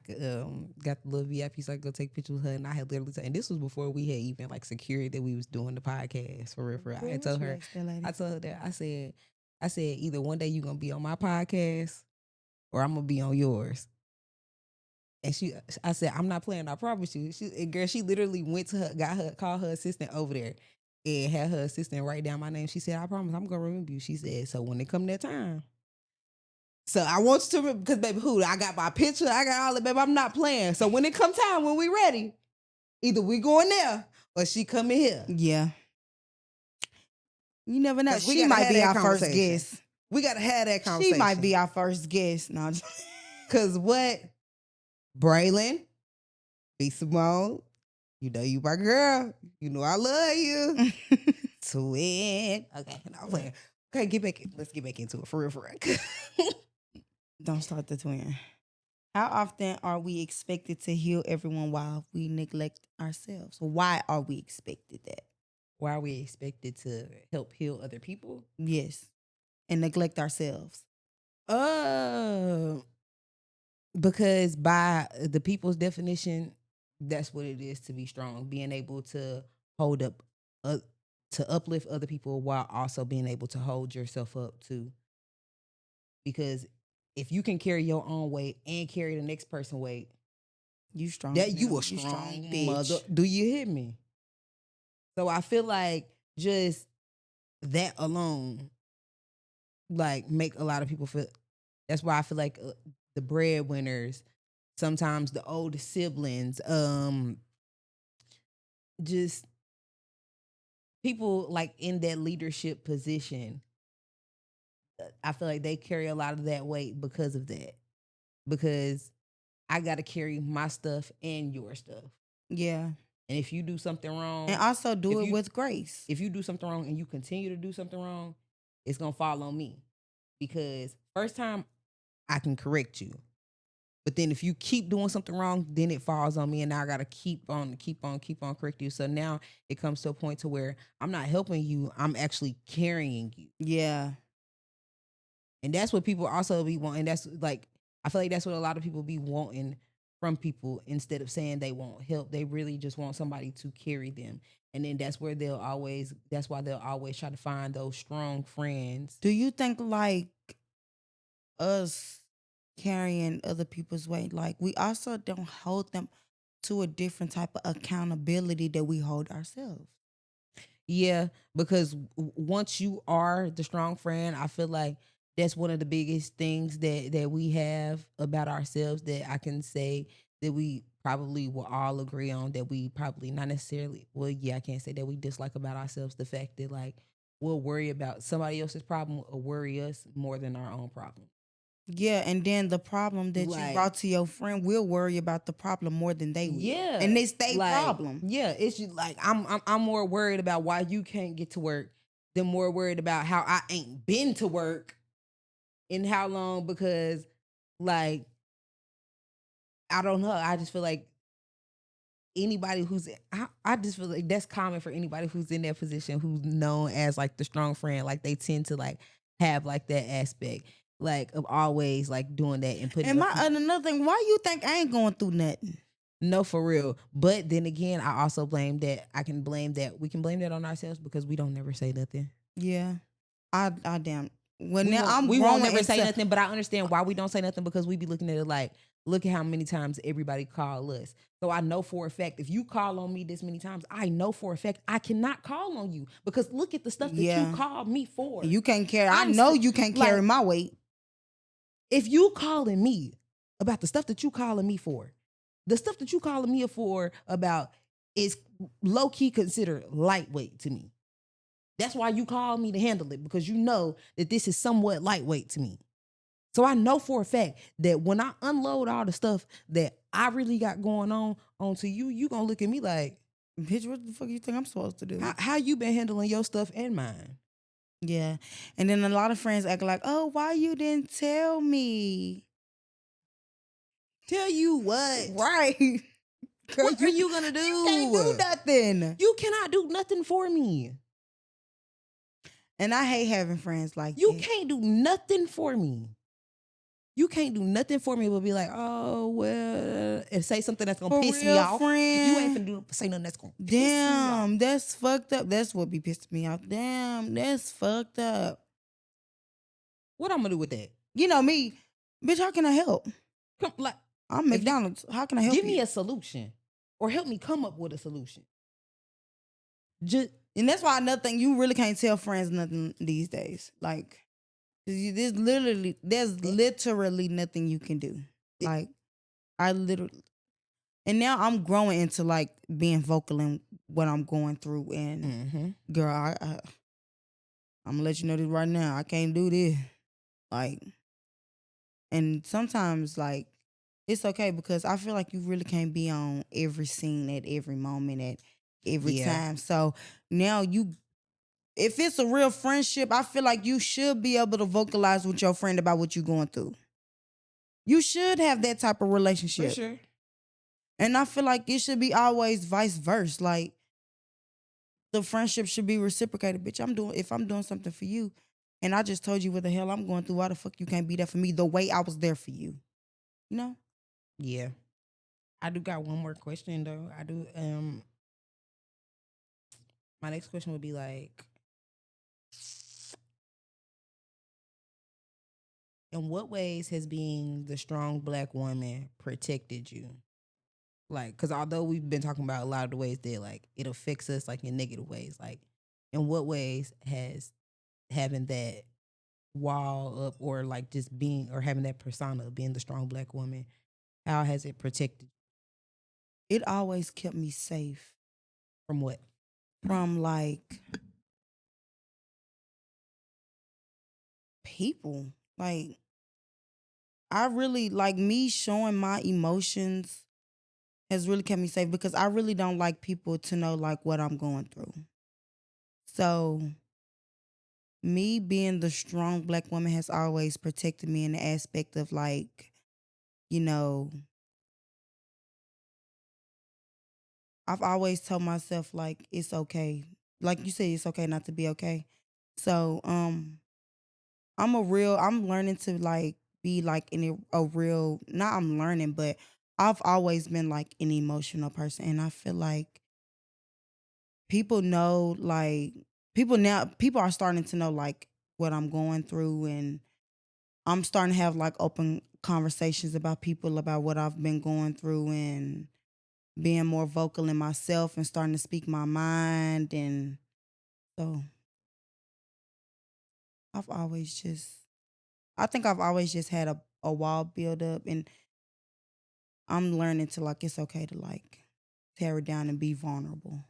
got the little VIP so I could go take pictures with her, and I had literally and this was before we had even like secured that we was doing the podcast for real. I told her that I said either one day you gonna be on my podcast or I'm gonna be on yours. And I said, I'm not playing, I promise you. She literally went to her, called her assistant over there and had her assistant write down my name. She said, I promise I'm gonna remember you. She said, so when it come that time. So I want you to remember, because baby, I got my picture, I got all that, baby, I'm not playing. So when it come time, when we ready, either we going there or she coming here. Yeah. You never know. She might be our first guest. We got to have that conversation. She might be our first guest. No, because what? Braylon, B Simone, you know you my girl. You know I love you. Twin. Okay, no, playing. Okay, let's get back into it for real. Don't start the twin. How often are we expected to heal everyone while we neglect ourselves? Why are we expected that? Why are we expected to help heal other people? Yes. And neglect ourselves? Because by the people's definition, that's what it is to be strong. Being able to hold up, to uplift other people while also being able to hold yourself up too. Because if you can carry your own weight and carry the next person's weight, you strong. That you a strong bitch. Mother. Do you hear me? So I feel like just that alone, like, make a lot of people feel. That's why I feel like the breadwinners, sometimes the older siblings, just people like in that leadership position, I feel like they carry a lot of that weight because of that. Because I got to carry my stuff and your stuff. Yeah. And if you do something wrong. And also do it with grace. If you do something wrong and you continue to do something wrong, it's going to fall on me. Because first time, I can correct you. But then if you keep doing something wrong, then it falls on me, and now I got to keep on correcting you. So now it comes to a point to where I'm not helping you, I'm actually carrying you. Yeah. And that's what people also be wanting. That's like, I feel like that's what a lot of people be wanting from people. Instead of saying they want help, they really just want somebody to carry them. And then that's why they'll always try to find those strong friends. Do you think like us carrying other people's weight, like we also don't hold them to a different type of accountability that we hold ourselves? Yeah, because once you are the strong friend, I feel like that's one of the biggest things that we have about ourselves that I can say that we probably will all agree on, that we probably not necessarily, well, yeah, I can't say that we dislike about ourselves, the fact that like we'll worry about somebody else's problem or worry us more than our own problem. Yeah, and then the problem that you brought to your friend will worry about the problem more than they will. Yeah, and it's their problem. Yeah, it's just like I'm more worried about why you can't get to work than more worried about how I ain't been to work in how long, because like I don't know. I just feel like anybody who's I just feel like that's common for anybody who's in that position, who's known as like the strong friend. Like they tend to like have like that aspect, like of always like doing that and putting. And another thing, why you think I ain't going through nothing? No, for real. But then again, I also blame that. We can blame that on ourselves because we don't never say nothing. Yeah. I damn. Well, We now won't, I'm we growing won't never say into- nothing, but I understand why we don't say nothing because we be looking at it like, look at how many times everybody call us. So I know for a fact, if you call on me this many times, I know for a fact I cannot call on you because look at the stuff that Yeah. you called me for. You can't carry. I know you can't carry like- my weight. If you calling me about the stuff that you calling me for, the stuff that you calling me for about is low key considered lightweight to me. That's why you call me to handle it because you know that this is somewhat lightweight to me. So I know for a fact that when I unload all the stuff that I really got going on onto you, you gonna look at me like, bitch, what the fuck you think I'm supposed to do? How you been handling your stuff and mine? Yeah. And then a lot of friends act like, oh, why you didn't tell me? Tell you what? Right. What are you gonna do? You can't do nothing. You cannot do nothing for me. And I hate having friends like You that. can't do nothing for me. You can't do nothing for me but be like, oh, well, and say something that's going to piss me off. Friend. You ain't finna say nothing that's going to piss me off. Damn, that's fucked up. That's what be pissing me off. Damn, that's fucked up. What I'm going to do with that? You know me. Bitch, how can I help? Come, like, I'm McDonald's. How can I help give you? me a solution or help me come up with a solution. Just, and that's why another thing, you really can't tell friends nothing these days. Like, there's literally nothing you can do. Like, and now I'm growing into like being vocal in what I'm going through. And girl, I'm gonna let you know this right now. I can't do this. Like, and sometimes like it's okay because I feel like you really can't be on every scene at every moment at every time. So now if it's a real friendship, I feel like you should be able to vocalize with your friend about what you're going through. You should have that type of relationship. for sure. And I feel like it should be always vice versa. Like the friendship should be reciprocated. Bitch, if I'm doing something for you and I just told you what the hell I'm going through, why the fuck you can't be there for me the way I was there for you? You know? Yeah. I do got one more question though. I do my next question would be like, in what ways has being the strong Black woman protected you? Like, because although we've been talking about a lot of the ways that like it affects us like in negative ways, like in what ways has having that wall up or like just being or having that persona of being the strong Black woman, how has it protected you? It always kept me safe. From what? From like people. Like I really like me showing my emotions has really kept me safe because I really don't like people to know like what I'm going through. So me being the strong Black woman has always protected me in the aspect of like, you know, I've always told myself like it's okay. Like you said, it's okay not to be okay. So I'm learning to like be like in a real, not I'm learning, but I've always been like an emotional person. And I feel like people know like people are starting to know like what I'm going through, and I'm starting to have like open conversations about people about what I've been going through and being more vocal in myself and starting to speak my mind. And so I think I've always just had a wall build up, and I'm learning to like it's okay to like tear it down and be vulnerable.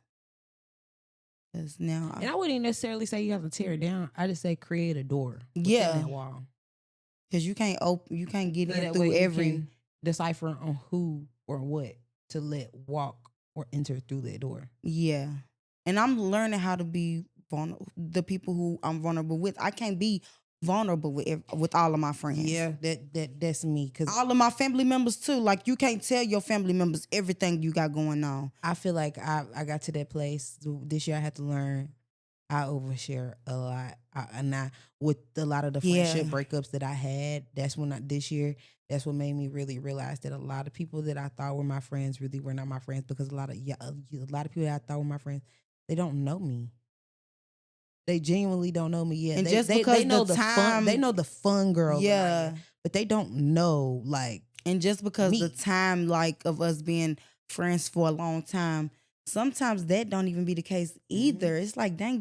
Cause now And I wouldn't necessarily say you have to tear it down. I just say create a door. Yeah. That wall. Cause you can't get So in that through way you every can decipher on who or what to let walk or enter through that door. Yeah. And I'm learning how to be vulnerable. The people who I'm vulnerable with, I can't be vulnerable with all of my friends. Yeah, that's me. Cause all of my family members too. Like you can't tell your family members everything you got going on. I feel like I got to that place this year. I had to learn I overshare a lot. With a lot of the Yeah. friendship breakups that I had, that's when this year, that's what made me really realize that a lot of people that I thought were my friends really were not my friends, because a lot of people that I thought were my friends, they don't know me. They genuinely don't know me yet. And they, just they, because they know the fun, time- they know the fun girl, Yeah. but they don't know like. And just because Me. the time, like, of us being friends for a long time, sometimes that don't even be the case either. It's like, dang,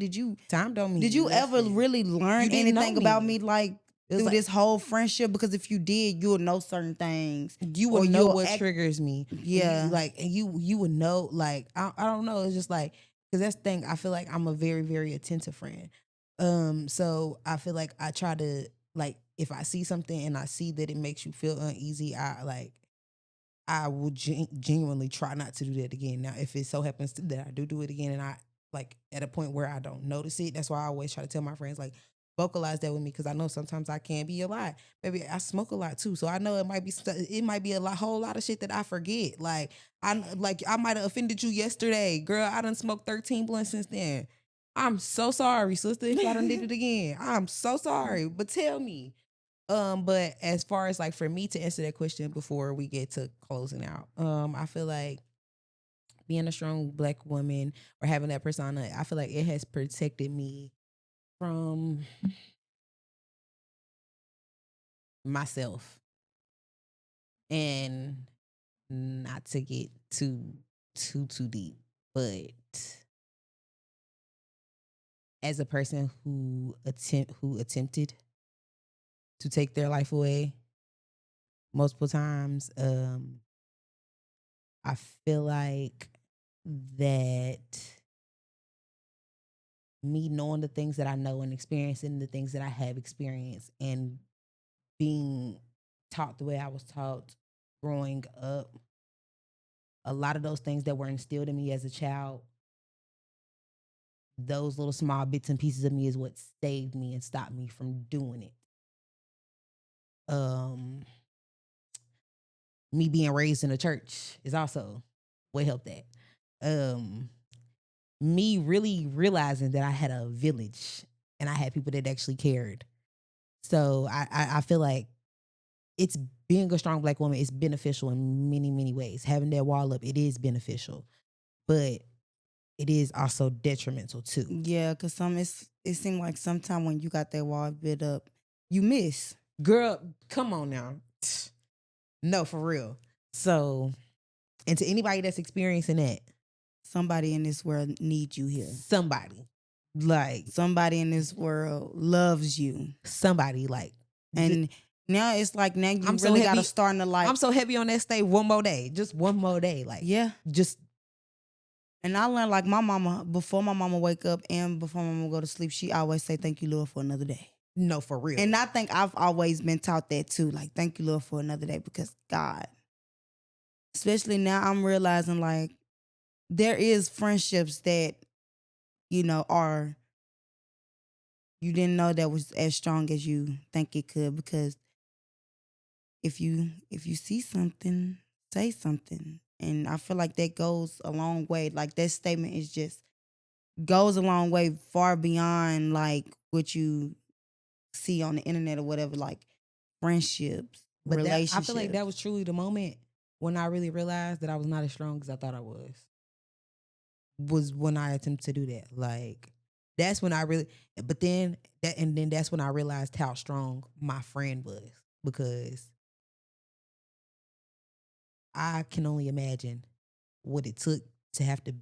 Time don't mean did you ever nothing. really learn You didn't know anything about me. me, like, It was through like- this whole friendship? Because if you did, you'll know certain things. You Or would know you'll what act- triggers me. Yeah. You would know, like, I don't know. It's just like, because that's the thing. I feel like I'm a very, very attentive friend. So I feel like I try to, like, if I see something and I see that it makes you feel uneasy, I will genuinely try not to do that again. Now, if it so happens that I do it again, and I like at a point where I don't notice it, that's why I always try to tell my friends, like, vocalize that with me, because I know sometimes I can be a lot. Maybe I smoke a lot too, so I know it might be whole lot of shit that I forget. Like I might have offended you yesterday, girl. I done smoked 13 blunts since then. I'm so sorry, sister. If I done did it again, I'm so sorry. But tell me. But as far as like for me to answer that question before we get to closing out, I feel like being a strong Black woman or having that persona, I feel like it has protected me from myself. And not to get too deep, but as a person who attempted to take their life away multiple times, I feel like that me knowing the things that I know and experiencing the things that I have experienced and being taught the way I was taught growing up, a lot of those things that were instilled in me as a child, those little small bits and pieces of me is what saved me and stopped me from doing it. Me being raised in a church is also what helped that. Me really realizing that I had a village and I had people that actually cared. So I feel like it's being a strong Black woman is beneficial in many, many ways. Having that wall up, it is beneficial, but it is also detrimental too. Yeah, because it seemed like sometime when you got that wall built up, you miss. Girl, come on now. No, for real. So, and to anybody that's experiencing that, Somebody in this world needs you here. somebody Somebody in this world loves you. Somebody like, And now it's like, now you I'm so really got to heavy- start to like. I'm so heavy on that stay one more day, just one more day. Like, Yeah. just And I learned, like, my mama, before my mama wake up and before my mama go to sleep, she always say, thank you, Lord, for another day. no, for real. And I think I've always been taught that too. Like, thank you, Lord, for another day, because God, especially now I'm realizing, like, there is friendships that, you didn't know that was as strong as you think it could, because if you see something, say something. And I feel like that goes a long way. Like, that statement is just goes a long way, far beyond like what you see on the internet or whatever, like friendships, But relationships. I feel like that was truly the moment when I really realized that I was not as strong as I thought I was when I attempted to do that. Like, that's when I really, but then that's when I realized how strong my friend was, because I can only imagine what it took to have to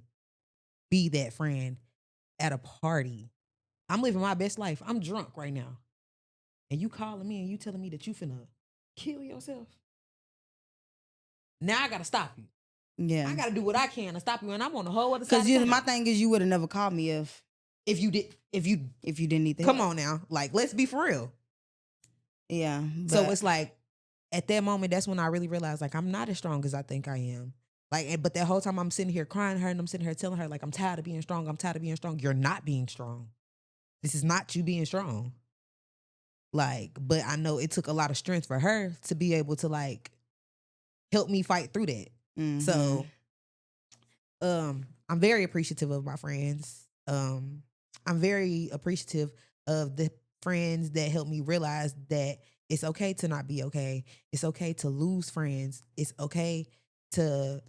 be that friend at a party. I'm living my best life. I'm drunk right now. And you calling me and you telling me that you finna kill yourself. Now I gotta stop you. Yeah. I gotta do what I can to stop you, and I'm on the whole other side. Because my thing is, you would have never called me if you didn't need that. come on now, like, let's be for real. Yeah. So but- it's like, at that moment, that's when I really realized, like, I'm not as strong as I think I am. Like, but that whole time I'm sitting here crying to her, and I'm sitting here telling her, like, I'm tired of being strong. I'm tired of being strong. You're not being strong. This is not you being strong. Like, but I know it took a lot of strength for her to be able to, like, help me fight through that. Mhm. So, I'm very appreciative of my friends. I'm very appreciative of the friends that helped me realize that it's okay to not be okay. It's okay to lose friends. It's okay to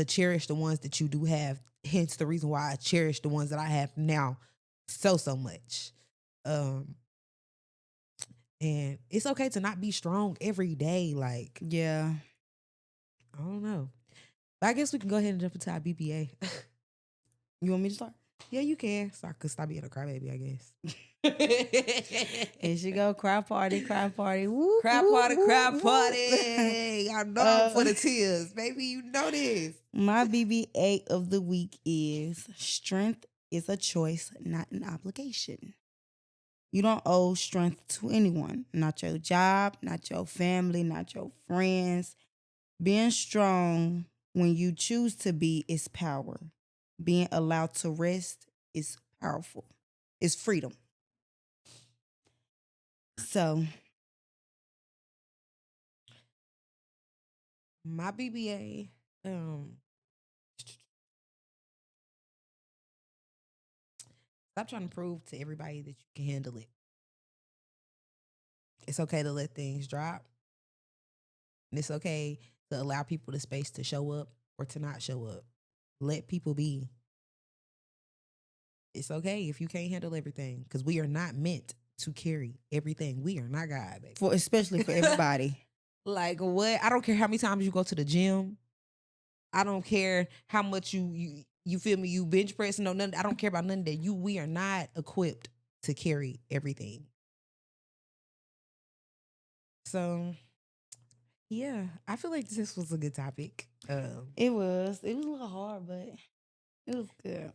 cherish the ones that you do have. Hence the reason why I cherish the ones that I have now so much. And it's okay to not be strong every day. Like, Yeah. I don't know. But I guess we can go ahead and jump into our BBA. You want me to start? Yeah, you can. So I could stop being a crybaby, I guess. Here she go, cry party, cry party. Whoop, Cry whoop, party, whoop, cry whoop. party. I know I'm for the tears. Baby, you know this. My BBA of the week is strength is a choice, not an obligation. You don't owe strength to anyone, not your job, not your family, not your friends. Being strong when you choose to be is power. Being allowed to rest is powerful. It's freedom. So, My BBA, stop trying to prove to everybody that you can handle it. It's okay to let things drop. And it's okay to allow people the space to show up or to not show up. Let people be. It's okay if you can't handle everything, because we are not meant to carry everything. We are not God, baby. especially for everybody. Like, what? I don't care how many times you go to the gym. I don't care how much you feel me, you bench pressing, no, none. I don't care about none of that. We are not equipped to carry everything. So yeah, I feel like this was a good topic. It was a little hard, but it was good.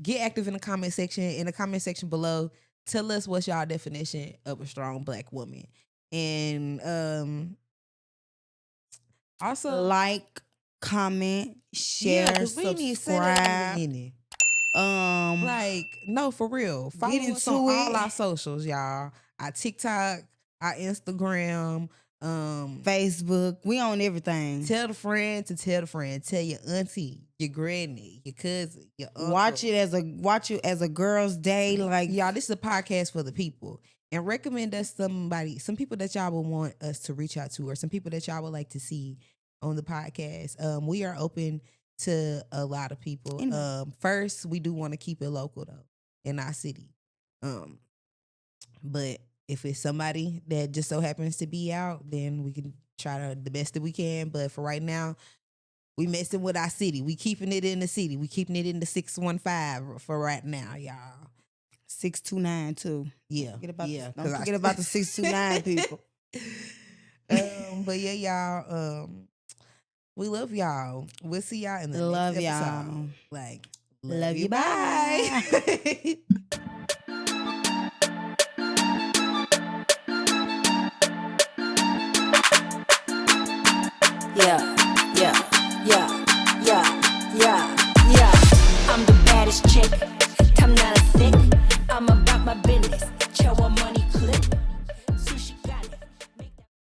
Get active in the comment section. In the comment section below, tell us what's y'all definition of a strong Black woman. And also like, comment, share, subscribe. Like, no, for real. Follow us on all our socials, y'all. Our TikTok, our Instagram, Facebook. We on everything. Tell the friend to tell the friend. Tell your auntie, your granny, your cousin, your uncle. Watch it as a girl's day. Like, y'all, this is a podcast for the people. And recommend us some people that y'all would want us to reach out to, or some people that y'all would like to see on the podcast. We are open to a lot of people. First, we do want to keep it local though, in our city. But if it's somebody that just so happens to be out, then we can try the best that we can. But for right now, we messing with our city. We keeping it in the city. We keeping it in the 615 for right now, y'all. 629 too. Yeah. Don't forget about the 629 people. But yeah, y'all. We love y'all. We'll see y'all in the next episode. Y'all. Like, love you. Bye. Yeah.